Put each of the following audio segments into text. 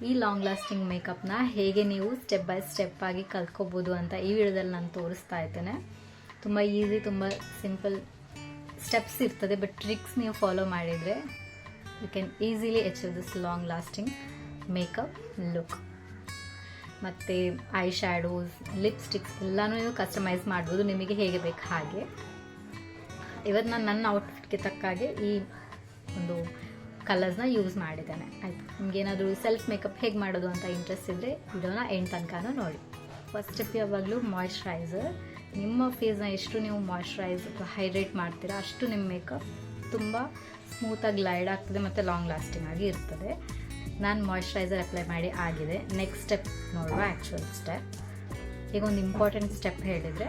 ಈ long lasting ಮೇಕಪ್ನ ಹೇಗೆ ನೀವು ಸ್ಟೆಪ್ ಬೈ ಸ್ಟೆಪ್ ಆಗಿ ಕಲ್ತ್ಕೋಬೋದು ಅಂತ ಈ ವಿಡಿಯೋದಲ್ಲಿ ನಾನು ತೋರಿಸ್ತಾ ಇದ್ದೇನೆ. ತುಂಬ ಈಸಿ, ತುಂಬ ಸಿಂಪಲ್ ಸ್ಟೆಪ್ಸ್ ಇರ್ತದೆ, ಬಟ್ ಟ್ರಿಕ್ಸ್ ನೀವು ಫಾಲೋ ಮಾಡಿದರೆ you can easily achieve this long lasting makeup look. ಮತ್ತು ಐ ಶ್ಯಾಡೋಸ್, ಲಿಪ್ಸ್ಟಿಕ್ಸ್ ಎಲ್ಲನೂ ನೀವು ಕಸ್ಟಮೈಸ್ ಮಾಡ್ಬೋದು ನಿಮಗೆ ಹೇಗೆ ಬೇಕು ಹಾಗೆ. ಇವತ್ತು ನಾನು ನನ್ನ ಔಟ್ಫಿಟ್ಗೆ ತಕ್ಕಾಗೆ ಈ ಒಂದು ಕಲರ್ಸ್ನ ಯೂಸ್ ಮಾಡಿದ್ದೇನೆ. ಆಯಿತು, ನಿಮಗೇನಾದರೂ ಸೆಲ್ಫ್ ಮೇಕಪ್ ಹೇಗೆ ಮಾಡೋದು ಅಂತ ಇಂಟ್ರೆಸ್ಟ್ ಇದ್ದರೆ ವಿಡಿಯೋನ ಎಂಡ್ ತನಕ ನೋಡಿ. ಫಸ್ಟ್ ಸ್ಟೆಪ್ ಯಾವಾಗಲೂ ಮಾಯ್ಶ್ಚರೈಸರ್. ನಿಮ್ಮ ಫೇಸ್ನ ಎಷ್ಟು ನೀವು ಮಾಯ್ಶ್ಚರೈಸ್ ಅಥವಾ ಹೈಡ್ರೇಟ್ ಮಾಡ್ತೀರಾ ಅಷ್ಟು ನಿಮ್ಮ ಮೇಕಪ್ ತುಂಬ ಸ್ಮೂತಾಗಿ ಗ್ಲೈಡ್ ಆಗ್ತದೆ ಮತ್ತು ಲಾಂಗ್ ಲಾಸ್ಟಿಂಗ್ ಆಗಿ ಇರ್ತದೆ. ನಾನು ಮಾಯ್ಶ್ಚರೈಸರ್ ಅಪ್ಲೈ ಮಾಡಿ ಆಗಿದೆ. ನೆಕ್ಸ್ಟ್ ಸ್ಟೆಪ್ ನೋಡುವ ಆ್ಯಕ್ಚುಯಲ್ ಸ್ಟೆಪ್. ಈಗ ಒಂದು ಇಂಪಾರ್ಟೆಂಟ್ ಸ್ಟೆಪ್ ಹೇಳಿದರೆ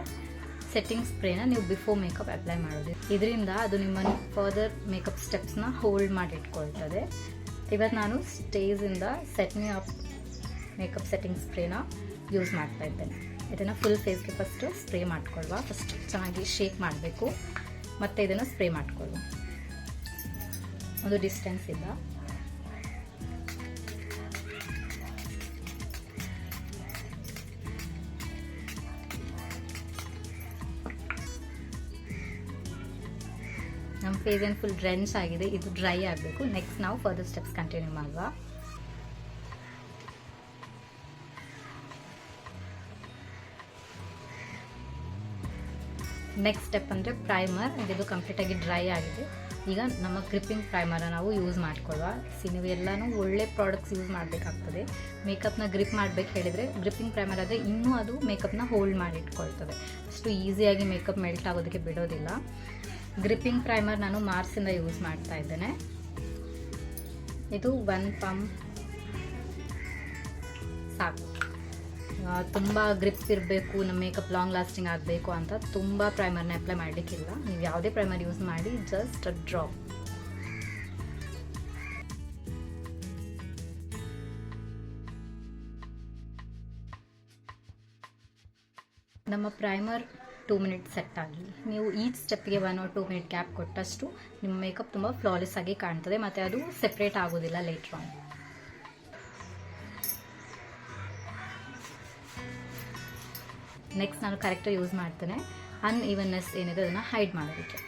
ಸೆಟ್ಟಿಂಗ್ ಸ್ಪ್ರೇನ ನೀವು ಬಿಫೋರ್ ಮೇಕಪ್ ಅಪ್ಲೈ ಮಾಡೋದು. ಇದರಿಂದ ಅದು ನಿಮ್ಮ ಫರ್ದರ್ ಮೇಕಪ್ ಸ್ಟೆಪ್ಸ್ನ ಹೋಲ್ಡ್ ಮಾಡಿ ಇಟ್ಕೊಳ್ತದೆ. ಇವತ್ತು ನಾನು ಸ್ಟೇಜಿಂದ set me up makeup setting ಸ್ಪ್ರೇನ ಯೂಸ್ ಮಾಡ್ತಾ ಇದ್ದೇನೆ. ಇದನ್ನು ಫುಲ್ ಫೇಸ್ಗೆ ಫಸ್ಟು ಸ್ಪ್ರೇ ಮಾಡ್ಕೊಳ್ವಾ. ಫಸ್ಟ್ ಚೆನ್ನಾಗಿ ಶೇಕ್ ಮಾಡಬೇಕು ಮತ್ತು ಇದನ್ನು ಸ್ಪ್ರೇ ಮಾಡ್ಕೊಳ್ಳುವ ಒಂದು ಡಿಸ್ಟೆನ್ಸಿಂದ. ನಮ್ಮ ಫೇಸ್ ಏನು ಫುಲ್ ಡ್ರೆಂಚ್ ಆಗಿದೆ, ಇದು ಡ್ರೈ ಆಗಬೇಕು. ನೆಕ್ಸ್ಟ್ ನಾವು ಫರ್ದರ್ ಸ್ಟೆಪ್ಸ್ ಕಂಟಿನ್ಯೂ ಮಾಡುವ. ನೆಕ್ಸ್ಟ್ ಸ್ಟೆಪ್ ಅಂದರೆ ಪ್ರೈಮರ್. ಇದು ಕಂಪ್ಲೀಟಾಗಿ ಡ್ರೈ ಆಗಿದೆ. ಈಗ ನಮ್ಮ ಗ್ರಿಪ್ಪಿಂಗ್ ಪ್ರೈಮರ್ನ ನಾವು ಯೂಸ್ ಮಾಡ್ಕೊಳ್ಳುವ. ನೀವು ಎಲ್ಲನೂ ಒಳ್ಳೆ ಪ್ರಾಡಕ್ಟ್ಸ್ ಯೂಸ್ ಮಾಡಬೇಕಾಗ್ತದೆ. ಮೇಕಪ್ನ ಗ್ರಿಪ್ ಮಾಡಬೇಕು ಹೇಳಿದರೆ ಗ್ರಿಪ್ಪಿಂಗ್ ಪ್ರೈಮರ್ ಆದರೆ ಇನ್ನೂ ಅದು ಮೇಕಪ್ನ ಹೋಲ್ಡ್ ಮಾಡಿ ಇಟ್ಕೊಳ್ತದೆ. ಅಷ್ಟು ಈಸಿಯಾಗಿ ಮೇಕಪ್ ಮೆಲ್ಟ್ ಆಗೋದಕ್ಕೆ ಬಿಡೋದಿಲ್ಲ. ಗ್ರಿಪ್ಪಿಂಗ್ ಪ್ರೈಮರ್ ನಾನು ಮಾರ್ಸಿಂದ ಯೂಸ್ ಮಾಡ್ತಾ ಇದ್ದೇನೆ. ಇದು 1 ಪಂಪ್ ಸಾಕು. ತುಂಬ ಗ್ರಿಪ್ ಇರಬೇಕು, ನಮ್ಮ ಮೇಕಪ್ ಲಾಂಗ್ ಲಾಸ್ಟಿಂಗ್ ಆಗಬೇಕು ಅಂತ ತುಂಬ ಪ್ರೈಮರ್ನ ಅಪ್ಲೈ ಮಾಡಲಿಕ್ಕಿಲ್ಲ. ನೀವು ಯಾವುದೇ ಪ್ರೈಮರ್ ಯೂಸ್ ಮಾಡಿ, ಜಸ್ಟ್ ಅ ಡ್ರಾಪ್. ನಮ್ಮ ಪ್ರೈಮರ್ 2 ಮಿನಿಟ್ ಸೆಟ್ ಆಗಿ ನೀವು ಈಚ್ ಸ್ಟೆಪ್ಗೆ 1 or 2 ಮಿನಿಟ್ ಗ್ಯಾಪ್ ಕೊಟ್ಟಷ್ಟು ನಿಮ್ಮ ಮೇಕಪ್ ತುಂಬ ಫ್ಲಾಲೆಸ್ ಆಗಿ ಕಾಣ್ತದೆ ಮತ್ತು ಅದು ಸೆಪ್ರೇಟ್ ಆಗೋದಿಲ್ಲ ಲೇಟರ್ ಆನ್. ನೆಕ್ಸ್ಟ್ ನಾನು ಕರೆಕ್ಟರ್ ಯೂಸ್ ಮಾಡ್ತೇನೆ. ಅನ್ಇವನ್ನೆಸ್ ಏನಿದೆ ಅದನ್ನು ಹೈಡ್ ಮಾಡೋದಕ್ಕೆ.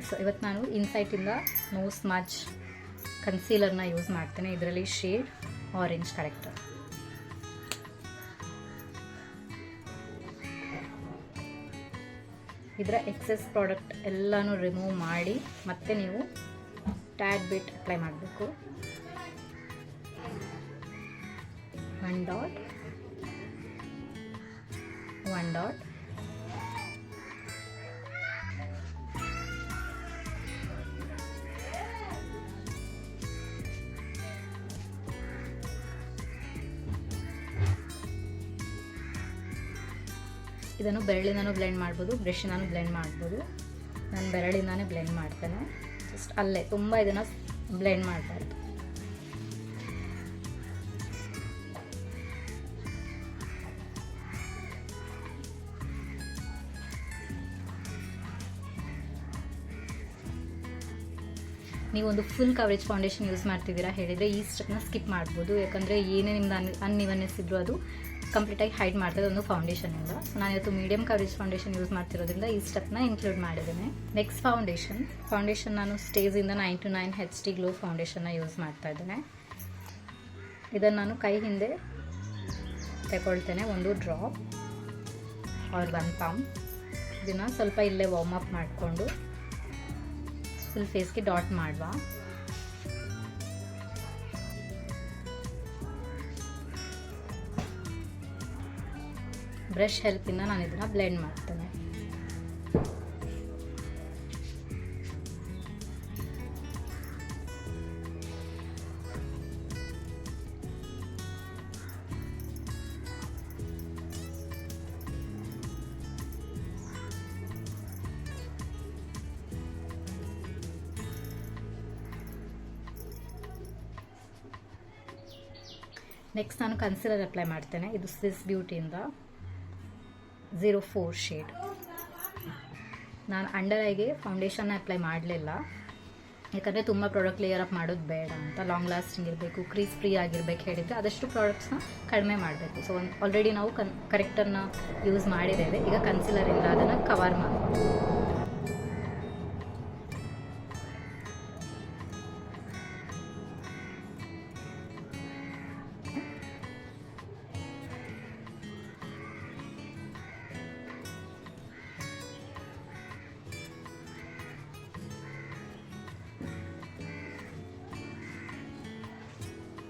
ಸೊ ಇವತ್ತು ನಾನು ಇನ್ಸೈಟಿಂದ ನೋ ಸ್ಮಜ್ ಕನ್ಸೀಲರ್ನ ಯೂಸ್ ಮಾಡ್ತೇನೆ. ಇದರಲ್ಲಿ ಶೇಡ್ ಆರೆಂಜ್ ಕರೆಕ್ಟರ್. ಇದರ ಎಕ್ಸೆಸ್ ಪ್ರಾಡಕ್ಟ್ ಎಲ್ಲನೂ ರಿಮೂವ್ ಮಾಡಿ ಮತ್ತೆ ನೀವು ಟ್ಯಾಡ್ ಬಿಟ್ ಅಪ್ಲೈ ಮಾಡಬೇಕು. 1 ಡಾಟ್ 1 ಡಾಟ್. ಇದನ್ನು ಬೆರಳಿಂದನೂ ಬ್ಲೆಂಡ್ ಮಾಡ್ಬೋದು, ಬ್ರಷಿಂದನೂ ಬ್ಲೆಂಡ್ ಮಾಡ್ಬೋದು. ನಾನು ಬೆರಳಿಂದಾನೇ ಬ್ಲೆಂಡ್ ಮಾಡ್ತೇನೆ. ಜಸ್ಟ್ ಅಲ್ಲೇ, ತುಂಬ ಇದನ್ನು ಬ್ಲೆಂಡ್ ಮಾಡಬಾರ್ದು. ನೀವೊಂದು ಫುಲ್ ಕವರೇಜ್ ಫೌಂಡೇಶನ್ ಯೂಸ್ ಮಾಡ್ತಿದ್ದೀರಾ ಹೇಳಿದರೆ ಈ ಸ್ಟೆಪ್ನ ಸ್ಕಿಪ್ ಮಾಡ್ಬೋದು. ಯಾಕಂದರೆ ಏನೇ ನಿಮ್ದು ಅನ್ಇವನ್ನೆಸ್ ಇದ್ದರೂ ಅದು ಕಂಪ್ಲೀಟಾಗಿ ಹೈಡ್ ಮಾಡ್ತದೆ ಒಂದು ಫೌಂಡೇಶನಿಂದ. ಸೊ ನಾನು ಇವತ್ತು ಮೀಡಿಯಂ ಕವರೇಜ್ ಫೌಂಡೇಶನ್ ಯೂಸ್ ಮಾಡ್ತಿರೋದ್ರಿಂದ ಈ ಸ್ಟೆಪ್ನ ಇನ್ಕ್ಲೂಡ್ ಮಾಡಿದ್ದೇನೆ. ನೆಕ್ಸ್ಟ್ ಫೌಂಡೇಶನ್ ನಾನು ಸ್ಟೇಜಿಂದ 929 HD ಗ್ಲೋ ಫೌಂಡೇಶನ್ನ ಯೂಸ್ ಮಾಡ್ತಾ ಇದ್ದೇನೆ. ಇದನ್ನು ನಾನು ಕೈ ಹಿಂದೆ ತಗೊಳ್ತೇನೆ, 1 ಡ್ರಾಪ್ ಆರ್ 1 ಪಂಪ್. ಇದನ್ನು ಸ್ವಲ್ಪ ಇಲ್ಲೇ ವಾರ್ಮ್ ಅಪ್ ಮಾಡಿಕೊಂಡು ಫುಲ್ ಫೇಸ್ಗೆ ಡಾಟ್ ಮಾಡುವ. ಬ್ರಷ್ ಹೆಲ್ಪಿಂದ ನಾನು ಇದನ್ನು ಬ್ಲೆಂಡ್ ಮಾಡ್ತೇನೆ. ನೆಕ್ಸ್ಟ್ ನಾನು ಕನ್ಸಿಲರ್ ಅಪ್ಲೈ ಮಾಡ್ತೇನೆ. ಇದು ಸ್ವಿಸ್ ಬ್ಯೂಟಿಯಿಂದ 04 ಶೇಡ್. ನಾನು ಅಂಡರ್ ಐಗೆ ಫೌಂಡೇಶನ್ನ ಅಪ್ಲೈ ಮಾಡಲಿಲ್ಲ. ಯಾಕಂದರೆ ತುಂಬ ಪ್ರಾಡಕ್ಟ್ ಲೇಯರ್ ಅಪ್ ಮಾಡೋದು ಬೇಡ ಅಂತ, ಲಾಂಗ್ ಲಾಸ್ಟಿಂಗ್ ಇರಬೇಕು, ಕ್ರೀಸ್ ಫ್ರೀ ಆಗಿರ್ಬೇಕು ಹೇಳಿದರೆ ಆದಷ್ಟು ಪ್ರಾಡಕ್ಟ್ಸ್ನ ಕಡಿಮೆ ಮಾಡಬೇಕು. ಸೊ ಆಲ್ರೆಡಿ ನಾವು ಕರೆಕ್ಟನ್ನು ಯೂಸ್ ಮಾಡಿದ್ದೇವೆ. ಈಗ ಕನ್ಸಿಲರಿಂದ ಅದನ್ನು ಕವರ್ ಮಾಡಿ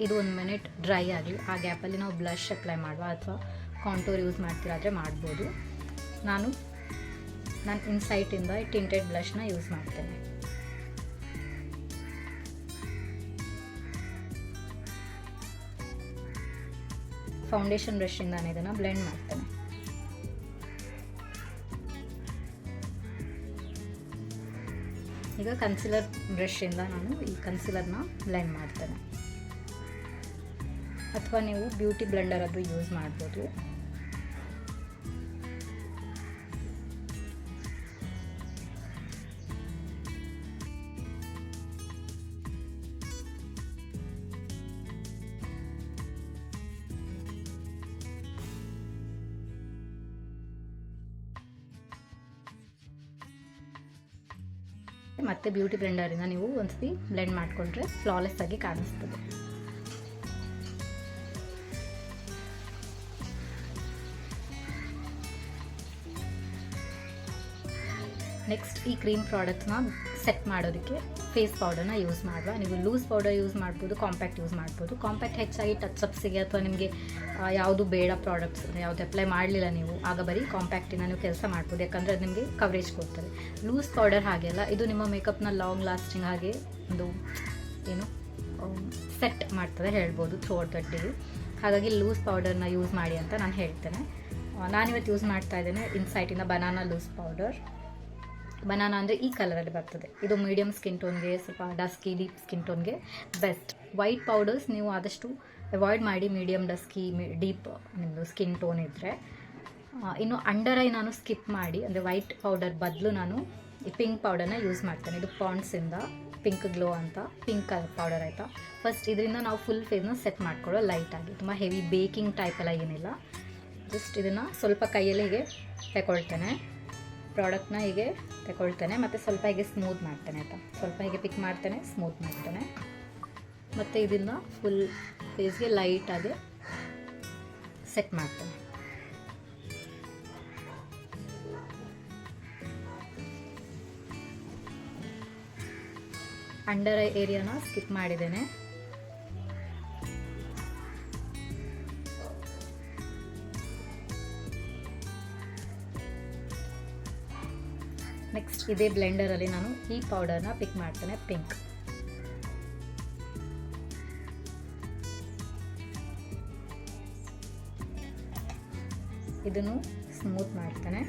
ಇದು 1 ಮಿನಿಟ್ ಡ್ರೈ ಆಗಲಿ. ಆ ಗ್ಯಾಪಲ್ಲಿ ನಾವು ಬ್ಲಷ್ ಅಪ್ಲೈ ಮಾಡುವ ಅಥವಾ ಕಾಂಟೂರ್ ಯೂಸ್ ಮಾಡ್ತೀರಾದರೆ ಮಾಡ್ಬೋದು. ನಾನು ಇನ್ಸೈಟಿಂದ ಟಿಂಟೆಡ್ ಬ್ಲಷ್ನ ಯೂಸ್ ಮಾಡ್ತೇನೆ. ಫೌಂಡೇಶನ್ ಬ್ರಷಿಂದ ನಾನು ಇದನ್ನು ಬ್ಲೆಂಡ್ ಮಾಡ್ತೇನೆ. ಈಗ ಕನ್ಸಿಲರ್ ಬ್ರಷಿಂದ ನಾನು ಈ ಕನ್ಸಿಲರ್ನ ಬ್ಲೆಂಡ್ ಮಾಡ್ತೇನೆ, ಅಥವಾ ನೀವು ಬ್ಯೂಟಿ ಬ್ಲೆಂಡರ್ ಅದು ಯೂಸ್ ಮಾಡ್ಬೋದು. ಮತ್ತೆ ಬ್ಯೂಟಿ ಬ್ಲೆಂಡರಿಂದ ನೀವು ಒಂದ್ಸತಿ ಬ್ಲೆಂಡ್ ಮಾಡಿಕೊಂಡ್ರೆ ಫ್ಲಾಲೆಸ್ ಆಗಿ ಕಾಣಿಸ್ತದೆ. ನೆಕ್ಸ್ಟ್ ಈ ಕ್ರೀಮ್ ಪ್ರಾಡಕ್ಟ್ಸ್ನ ಸೆಟ್ ಮಾಡೋದಕ್ಕೆ ಫೇಸ್ ಪೌಡರ್ನ ಯೂಸ್ ಮಾಡುವ. ನೀವು ಲೂಸ್ ಪೌಡರ್ ಯೂಸ್ ಮಾಡ್ಬೋದು, ಕಾಂಪ್ಯಾಕ್ಟ್ ಯೂಸ್ ಮಾಡ್ಬೋದು. ಕಾಂಪ್ಯಾಕ್ಟ್ ಹೆಚ್ಚಾಗಿ ಟಚ್ಅಪ್ಸಿಗೆ ಅಥವಾ ನಿಮಗೆ ಯಾವುದು ಬೇಡ ಪ್ರಾಡಕ್ಟ್ಸ್ ಯಾವುದು ಅಪ್ಲೈ ಮಾಡಲಿಲ್ಲ ನೀವು, ಆಗ ಬರೀ ಕಾಂಪ್ಯಾಕ್ಟಿನ ನೀವು ಕೆಲಸ ಮಾಡ್ಬೋದು, ಯಾಕಂದರೆ ಅದು ನಿಮಗೆ ಕವರೇಜ್ ಕೊಡ್ತದೆ. ಲೂಸ್ ಪೌಡರ್ ಹಾಗೆಲ್ಲ ಇದು ನಿಮ್ಮ ಮೇಕಪ್ನ ಲಾಂಗ್ ಲಾಸ್ಟಿಂಗ್ ಹಾಗೆ ಒಂದು ಸೆಟ್ ಮಾಡ್ತದೆ ಹೇಳ್ಬೋದು ಥ್ರೂ ಔಟ್ ದ ಡೇ. ಹಾಗಾಗಿ ಲೂಸ್ ಪೌಡರ್ನ ಯೂಸ್ ಮಾಡಿ ಅಂತ ನಾನು ಹೇಳ್ತೇನೆ. ನಾನಿವತ್ತು ಯೂಸ್ ಮಾಡ್ತಾ ಇದ್ದೇನೆ ಇನ್ಸೈಟಿಂದ ಬನಾನಾ ಲೂಸ್ ಪೌಡರ್. ಬನಾನಾ ಅಂದರೆ ಈ ಕಲರಲ್ಲಿ ಬರ್ತದೆ. ಇದು ಮೀಡಿಯಮ್ ಸ್ಕಿನ್ ಟೋನ್ಗೆ, ಸ್ವಲ್ಪ ಡಸ್ಕಿ ಡೀಪ್ ಸ್ಕಿನ್ ಟೋನ್ಗೆ ಬೆಸ್ಟ್. ವೈಟ್ ಪೌಡರ್ಸ್ ನೀವು ಆದಷ್ಟು ಅವಾಯ್ಡ್ ಮಾಡಿ, ಮೀಡಿಯಮ್ ಡಸ್ಕಿ ಡೀಪ್ ನಿಮ್ಮದು ಸ್ಕಿನ್ ಟೋನ್ ಇದ್ದರೆ. ಇನ್ನು ಅಂಡರ್ ಐ ನಾನು ಸ್ಕಿಪ್ ಮಾಡಿ, ಅಂದರೆ ವೈಟ್ ಪೌಡರ್ ಬದಲು ನಾನು ಈ ಪಿಂಕ್ ಪೌಡರ್ನ ಯೂಸ್ ಮಾಡ್ತೇನೆ. ಇದು ಪಾಂಡ್ಸಿಂದ ಪಿಂಕ್ ಗ್ಲೋ ಅಂತ ಪಿಂಕ್ ಕಲರ್ ಪೌಡರ್ ಆಯಿತಾ. ಫಸ್ಟ್ ಇದರಿಂದ ನಾವು ಫುಲ್ ಫೇಸ್ನ ಸೆಟ್ ಮಾಡ್ಕೊಳ್ಳೋ ಲೈಟಾಗಿ, ತುಂಬ ಹೆವಿ ಬೇಕಿಂಗ್ ಟೈಪ್ ಎಲ್ಲ ಏನಿಲ್ಲ. ಜಸ್ಟ್ ಇದನ್ನು ಸ್ವಲ್ಪ ಕೈಯಲ್ಲಿ ಹೀಗೆ ತಗೊಳ್ತೇನೆ, ಪ್ರಾಡಕ್ಟ್ನ ಹೀಗೆ ತಗೊಳ್ತೇನೆ, ಮತ್ತು ಸ್ವಲ್ಪ ಹೀಗೆ ಸ್ಮೂತ್ ಮಾಡ್ತೇನೆ ಆಯಿತಾ. ಸ್ವಲ್ಪ ಹೀಗೆ ಪಿಕ್ ಮಾಡ್ತೇನೆ, ಸ್ಮೂತ್ ಮಾಡ್ತೇನೆ, ಮತ್ತು ಇದನ್ನು ಫುಲ್ ಫೇಸ್ಗೆ ಲೈಟಾಗಿ ಸೆಟ್ ಮಾಡ್ತೇನೆ. ಅಂಡರ್ ಐ ಏರಿಯಾನ ಸ್ಕಿಪ್ ಮಾಡಿದ್ದೇನೆ. ನೆಕ್ಸ್ಟ್ ಇದೇ ಬ್ಲೆಂಡರಲ್ಲಿ ನಾನು ಈ ಪೌಡರ್ನ ಪಿಕ್ ಮಾಡ್ತೇನೆ, ಪಿಂಕ್. ಇದನ್ನು ಸ್ಮೂತ್ ಮಾಡ್ತೇನೆ.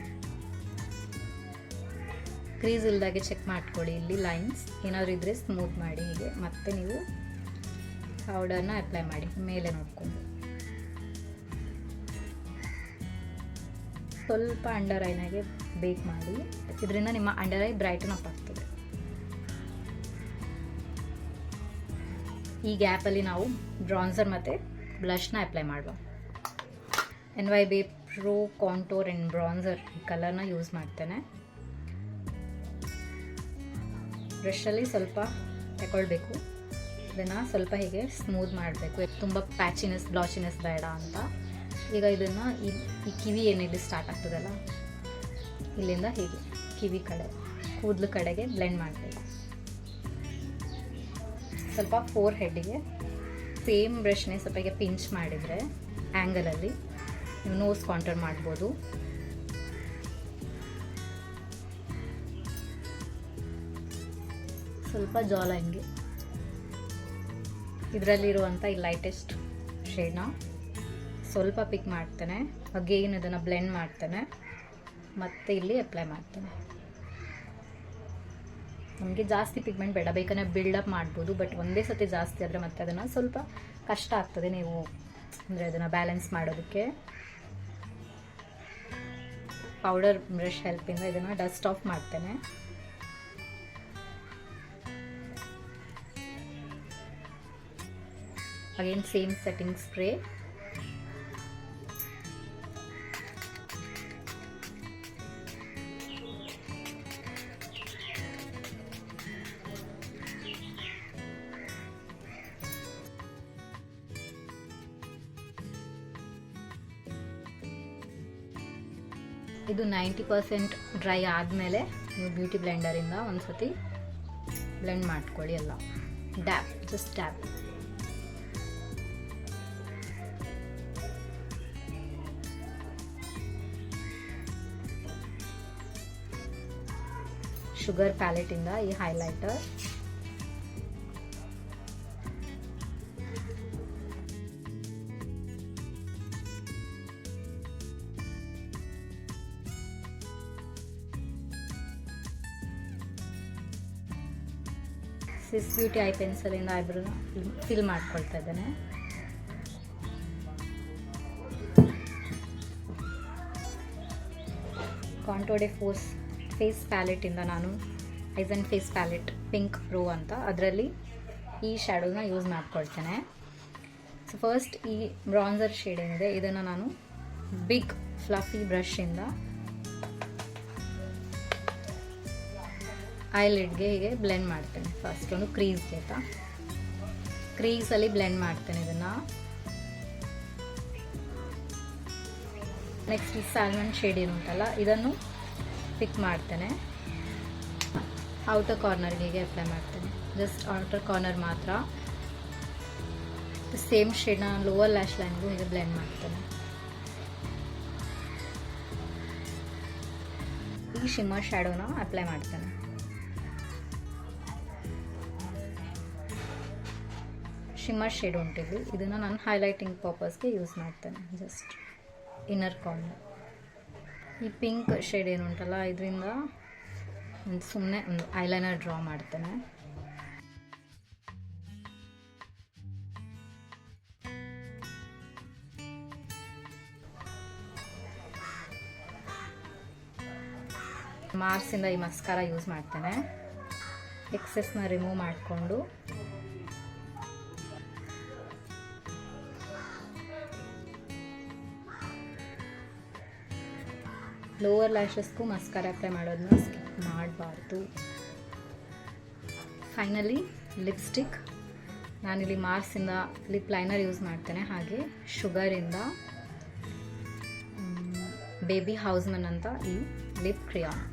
ಕ್ರೀಸ್ ಇಲ್ದಾಗೆ ಚೆಕ್ ಮಾಡ್ಕೊಳ್ಳಿ, ಇಲ್ಲಿ ಲೈನ್ಸ್ ಏನಾದರೂ ಇದ್ದರೆ ಸ್ಮೂತ್ ಮಾಡಿ ಹೀಗೆ. ಮತ್ತೆ ನೀವು ಪೌಡರ್ನ ಅಪ್ಲೈ ಮಾಡಿ ಮೇಲೆ ನೋಡಿಕೊಂಡು. ಸ್ವಲ್ಪ ಅಂಡರ್ ಐನಾಗೆ ಬೇಕ್ ಮಾಡಿ, ಇದರಿಂದ ನಿಮ್ಮ ಅಂಡರ್ ಐ ಬ್ರೈಟನ್ ಅಪ್ ಆಗ್ತದೆ. ಈ ಗ್ಯಾಪಲ್ಲಿ ನಾವು ಬ್ರಾನ್ಸರ್ ಮತ್ತು ಬ್ಲಷ್ನ ಅಪ್ಲೈ ಮಾಡುವ. NYB Pro Contour ಆ್ಯಂಡ್ ಬ್ರಾನ್ಸರ್ ಈ ಕಲರ್ನ ಯೂಸ್ ಮಾಡ್ತೇನೆ. ಬ್ರಷಲ್ಲಿ ಸ್ವಲ್ಪ ತಗೊಳ್ಬೇಕು, ಇದನ್ನು ಸ್ವಲ್ಪ ಹೀಗೆ ಸ್ಮೂತ್ ಮಾಡಬೇಕು, ತುಂಬ ಪ್ಯಾಚಿನೆಸ್ ಬ್ಲಾಚಿನೆಸ್ ಬೇಡ ಅಂತ. ಈಗ ಇದನ್ನು ಈ ಕಿವಿ ಏನಿದೆ ಸ್ಟಾರ್ಟ್ ಆಗ್ತದಲ್ಲ, ಇಲ್ಲಿಂದ ಹೀಗೆ ಕಿವಿ ಕಡೆ ಕೂದಲು ಕಡೆಗೆ ಬ್ಲೆಂಡ್ ಮಾಡಬೇಕು. ಸ್ವಲ್ಪ ಫೋರ್ ಹೆಡ್ಡಿಗೆ ಸೇಮ್ ಬ್ರಷ್ನೇ ಸ್ವಲ್ಪ ಹೀಗೆ ಪಿಂಚ್ ಮಾಡಿದರೆ ಆ್ಯಂಗಲಲ್ಲಿ ನೀವು ನೋಸ್ ಕಾಂಟೂರ್ ಮಾಡ್ಬೋದು. ಸ್ವಲ್ಪ ಜಾ ಲೈನ್ಗೆ ಇದರಲ್ಲಿರುವಂಥ ಈ ಲೈಟೆಸ್ಟ್ ಶೇಡ್ನ ಸ್ವಲ್ಪ ಪಿಕ್ ಮಾಡ್ತೇನೆ, ಅಗೇನ್ ಇದನ್ನು ಬ್ಲೆಂಡ್ ಮಾಡ್ತೇನೆ, ಮತ್ತು ಇಲ್ಲಿ ಅಪ್ಲೈ ಮಾಡ್ತೇನೆ. ನಮಗೆ ಜಾಸ್ತಿ ಪಿಗ್ಮೆಂಟ್ ಬೇಡ, ಬೇಕಂದರೆ ಬಿಲ್ಡಪ್ ಮಾಡ್ಬೋದು, ಬಟ್ ಒಂದೇ ಸತಿ ಜಾಸ್ತಿ ಆದರೆ ಮತ್ತೆ ಅದನ್ನು ಸ್ವಲ್ಪ ಕಷ್ಟ ಆಗ್ತದೆ ನೀವು ಅಂದರೆ ಅದನ್ನು ಬ್ಯಾಲೆನ್ಸ್ ಮಾಡೋದಕ್ಕೆ. ಪೌಡರ್ ಬ್ರಷ್ ಹೆಲ್ಪಿಂದ ಇದನ್ನು ಡಸ್ಟ್ ಆಫ್ ಮಾಡ್ತೇನೆ. Again same setting spray. ಇದು 90% ಡ್ರೈ ಆದಮೇಲೆ ನೀವು ಬ್ಯೂಟಿ ಬ್ಲೆಂಡರಿಂದ ಒಂದ್ಸತಿ ಬ್ಲೆಂಡ್ ಮಾಡ್ಕೊಳ್ಳಿ ಎಲ್ಲ. Dab, just dab. ಶುಗರ್ ಪ್ಯಾಲೆಟಿಂದ ಈ ಹೈಲೈಟರ್. ಸ್ವಿಸ್ ಬ್ಯೂಟಿ ಐ ಪೆನ್ಸಿಲಿಂದ ಐಬ್ರೋನ ಫಿಲ್ ಮಾಡ್ಕೊಳ್ತಾ ಇದ್ದೇನೆ. ಕಾಂಟೋರ್ ಡೆ ಫೇಸ್ ಪ್ಯಾಲೆಟಿಂದ ನಾನು ಐಸನ್ ಫೇಸ್ ಪ್ಯಾಲೆಟ್ ಪಿಂಕ್ ಪ್ರೋ ಅಂತ, ಅದರಲ್ಲಿ ಈ ಶ್ಯಾಡೋನ ಯೂಸ್ ಮಾಡ್ಕೊಳ್ತೇನೆ. ಸೊ ಫಸ್ಟ್ ಈ ಬ್ರಾನ್ಸರ್ ಶೇಡ್ ಏನಿದೆ ಇದನ್ನು ನಾನು ಬಿಗ್ ಫ್ಲಫಿ ಬ್ರಷಿಂದ ಐಲಿಡ್ಗೆ ಹೀಗೆ ಬ್ಲೆಂಡ್ ಮಾಡ್ತೇನೆ. ಫಸ್ಟ್ ಒಂದು ಕ್ರೀಸ್ಗೆ ಆಯ್ತಾ, ಕ್ರೀಸಲ್ಲಿ ಬ್ಲೆಂಡ್ ಮಾಡ್ತೇನೆ ಇದನ್ನು. ನೆಕ್ಸ್ಟ್ ಈ ಸ್ಯಾಲ್ಮನ್ ಶೇಡ್ ಏನು ಉಂಟಲ್ಲ ಇದನ್ನು ಪಿಕ್ ಮಾಡ್ತೇನೆ. ಔಟರ್ ಕಾರ್ನರ್ಗೆ ಹೀಗೆ ಅಪ್ಲೈ ಮಾಡ್ತೇನೆ, ಜಸ್ಟ್ ಔಟರ್ ಕಾರ್ನರ್ ಮಾತ್ರ. ಸೇಮ್ ಶೇಡ್ನ ಲೋವರ್ ಲ್ಯಾಶ್ ಲೈನ್ಗೂ ಹೀಗೆ ಬ್ಲೆಂಡ್ ಮಾಡ್ತೇನೆ. ಈ ಶಿಮ್ಮರ್ ಶ್ಯಾಡೋನ ಅಪ್ಲೈ ಮಾಡ್ತೇನೆ. ಶಿಮ್ಮರ್ ಶೇಡ್ ಉಂಟಿದ್ದು ಇದನ್ನು ನಾನು ಹೈಲೈಟಿಂಗ್ ಪರ್ಪಸ್ಗೆ ಯೂಸ್ ಮಾಡ್ತೇನೆ, ಜಸ್ಟ್ ಇನ್ನರ್ ಕಾರ್ನರ್. ಈ ಪಿಂಕ್ ಶೇಡ್ ಏನು ಉಂಟಲ್ಲ ಇದರಿಂದ ಸುಮ್ಮನೆ ಒಂದು ಐಲೈನರ್ ಡ್ರಾ ಮಾಡ್ತೇನೆ. ಮಾರ್ಸಿಂದ ಈ ಮಸ್ಕಾರ ಯೂಸ್ ಮಾಡ್ತೇನೆ. ಎಕ್ಸೆಸ್ನ ರಿಮೂವ್ ಮಾಡಿಕೊಂಡು ಲೋವರ್ ಲ್ಯಾಶಸ್ಗೂ ಮಸ್ಕಾರ ಅಪ್ಲೈ ಮಾಡೋದನ್ನ ಸ್ಕಿಪ್ ಮಾಡಬಾರ್ದು. Finally lipstick. ನಾನಿಲ್ಲಿ ಮಾರ್ಸಿಂದ ಲಿಪ್ ಲೈನರ್ ಯೂಸ್ ಮಾಡ್ತೇನೆ, ಹಾಗೆ ಶುಗರಿಂದ ಬೇಬಿ ಹೌಸ್ಮನ್ ಅಂತ ಈ lip ಕ್ರಿಯಾನ್.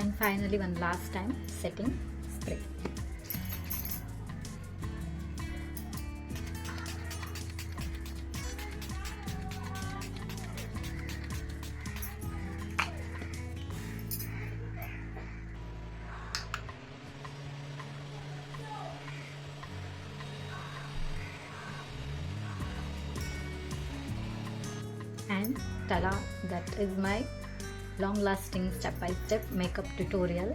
And finally one last time setting spray. And tada, that is my long lasting step by step makeup tutorial.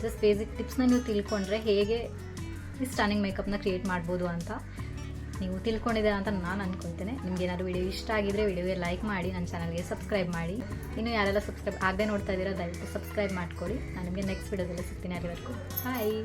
Just basic ಟಿಪ್ಸ್ನ ನೀವು ತಿಳ್ಕೊಂಡ್ರೆ ಹೇಗೆ ಈ ಸ್ಟನ್ನಿಂಗ್ ಮೇಕಪ್ನ ಕ್ರಿಯೇಟ್ ಮಾಡ್ಬೋದು ಅಂತ ನೀವು ತಿಳ್ಕೊಂಡಿದ್ದೀರಾ ಅಂತ ನಾನು ಅಂದ್ಕೊಳ್ತೇನೆ. ನಿಮ್ಗೆ ಏನಾದರೂ ವಿಡಿಯೋ ಇಷ್ಟ ಆಗಿದ್ರೆ ವಿಡಿಯೋಗೆ ಲೈಕ್ ಮಾಡಿ, ನನ್ನ ಚಾನಲ್ಗೆ ಸಬ್ಸ್ಕ್ರೈಬ್ ಮಾಡಿ. ಇನ್ನು ಯಾರೆಲ್ಲ ಸಬ್ಸ್ಕ್ರೈಬ್ ಆಗದೆ ನೋಡ್ತಾ ಇದ್ದೀರಾ ದಯವಿಟ್ಟು ಸಬ್ಸ್ಕ್ರೈಬ್ ಮಾಡ್ಕೊಳ್ಳಿ. ನಾನು ನಿಮಗೆ ನೆಕ್ಸ್ಟ್ ವಿಡಿಯೋದಲ್ಲಿ ಸಿಗ್ತೀನಿ. ಅಲ್ಲಿವರೆಗೂ ಬಾಯ್.